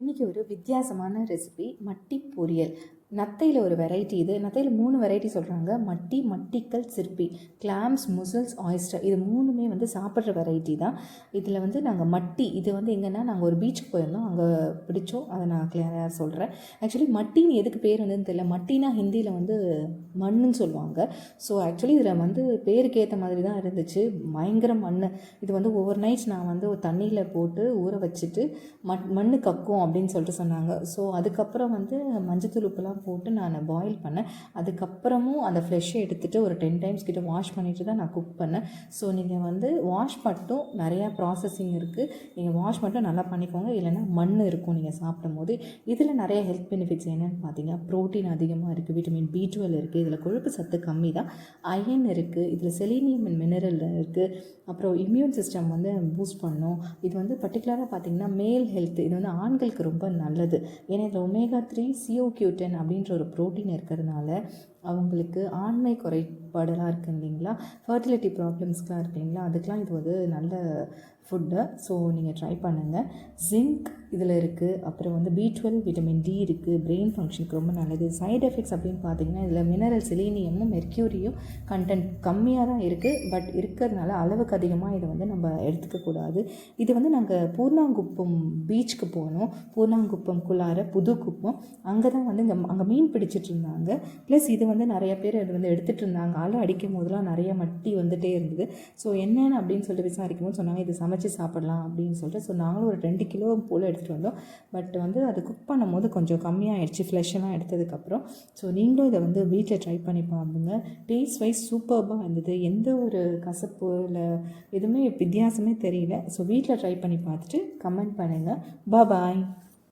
இன்றைக்கி ஒரு வித்தியாசமான ரெசிபி மட்டி பொரியல். நத்தையில் ஒரு வெரைட்டி இது. நத்தையில் 3 வெரைட்டி சொல்கிறாங்க. மட்டி, மட்டிக்கல், சிற்பி, கிளாம்ஸ், முசல்ஸ், ஆயிஸ்டர். இது 3மே வந்து சாப்பிட்ற வெரைட்டி தான். இதில் வந்து நாங்கள் மட்டி இது வந்து எங்கன்னா நாங்கள் ஒரு பீச்சுக்கு போயிருந்தோம், அங்கே பிடிச்சோம். அதை நான் கிளியராக சொல்கிறேன். ஆக்சுவலி மட்டின்னு எதுக்கு பேர் வந்ததுன்னு தெரியல. மட்டினா ஹிந்தியில் வந்து மண்ணுன்னு சொல்லுவாங்க. ஸோ ஆக்சுவலி இதில் வந்து பேருக்கு ஏற்ற மாதிரி தான் இருந்துச்சு. பயங்கர மண். இது வந்து ஓவர் நைட்ஸ் நான் வந்து ஒரு தண்ணியில் போட்டு ஊற வச்சுட்டு மண் கக்கும் அப்படின்னு சொல்லிட்டு சொன்னாங்க. ஸோ அதுக்கப்புறம் வந்து மஞ்சத்தூள் உப்புலாம் போட்டு நான் பாயில் பண்ணேன். அதுக்கப்புறமும் அந்த ஃப்ளெஷ்ஷை எடுத்துகிட்டு ஒரு 10 டைம்ஸ் கிட்ட வாஷ் பண்ணிவிட்டு தான் நான் குக் பண்ணேன். ஸோ நீங்கள் வந்து வாஷ் மட்டும் நிறையா ப்ராசஸிங் இருக்குது. நீங்கள் வாஷ் மட்டும் நல்லா பண்ணிக்கோங்க, இல்லைன்னா மண் இருக்கும் நீங்கள் சாப்பிடும் போது. இதில் நிறைய ஹெல்த் பெனிஃபிட்ஸ் என்னென்னு பார்த்தீங்கன்னா, ப்ரோட்டீன் அதிகமாக இருக்குது, விட்டமின் B12 இருக்குது, இதில் கொழுப்பு சத்து கம்மி தான், அயன் இருக்குது, இதில் செலீனியம் அண்ட் மினரல் இருக்குது, அப்புறம் இம்யூன் சிஸ்டம் வந்து பூஸ்ட் பண்ணும். இது வந்து பர்டிகுலராக பார்த்திங்கன்னா மேல் ஹெல்த், இது வந்து ஆண்களுக்கு ரொம்ப நல்லது. ஏன்னா இதில் omega-3 CO-Q10 அப்படின்ற ஒரு ப்ரோட்டீன் இருக்கிறதுனால அவங்களுக்கு ஆண்மை குறைபாடெல்லாம் இருக்குது இல்லைங்களா, ஃபர்டிலிட்டி ப்ராப்ளம்ஸ்லாம் இருக்குது இல்லைங்களா, அதுக்கெலாம் இது வந்து நல்ல ஃபுட்டு. ஸோ நீங்கள் ட்ரை பண்ணுங்கள். ஜிங்க் இதில் இருக்குது, அப்புறம் வந்து B12, விட்டமின் D இருக்குது, பிரெயின் ஃபங்க்ஷனுக்கு ரொம்ப நல்லது. சைடு எஃபெக்ட்ஸ் அப்படின்னு பார்த்தீங்கன்னா இதில் மினரல் செலீனியமும் மெர்க்யூரியும் கண்டென்ட் கம்மியாக தான் இருக்குது. பட் இருக்கிறதுனால அளவுக்கு அதிகமாக இதை வந்து நம்ம எடுத்துக்கக்கூடாது. இது வந்து நாங்கள் பூர்ணாங்குப்பம் பீச்சுக்கு போனோம். பூர்ணாங்குப்பம்குள்ளார புதுக்குப்பம், அங்கே தான் வந்து அங்கே மீன் பிடிச்சிட்டு இருந்தாங்க. ப்ளஸ் இது வந்து நிறைய பேர் அது வந்து எடுத்துகிட்டு இருந்தாங்க. அலை அடிக்கும் போதெல்லாம் நிறைய மட்டி வந்துகிட்டே இருந்தது. ஸோ என்னென்னு அப்படின்னு சொல்லிட்டு விசாரிக்கும் போது சொன்னாங்க இது சமைச்சு சாப்பிடலாம் அப்படின்னு சொல்லிட்டு. ஸோ நாங்களும் ஒரு 2 கிலோ போல் எடுத்துகிட்டு வந்தோம். பட் வந்து அது குக் பண்ணும் போது கொஞ்சம் கம்மியாகிடுச்சு ஃப்ளெஷ்ஷெல்லாம் எடுத்ததுக்கப்புறம். ஸோ நீங்களும் இதை வந்து வீட்டில் ட்ரை பண்ணி பாருங்க. டேஸ்ட் வைஸ் சூப்பர்பாக இருந்தது. எந்த ஒரு கசப்பு இல்லை எதுவுமே வித்தியாசமே தெரியல. ஸோ வீட்டில் ட்ரை பண்ணி பார்த்துட்டு கமெண்ட் பண்ணுங்கள். பாய்.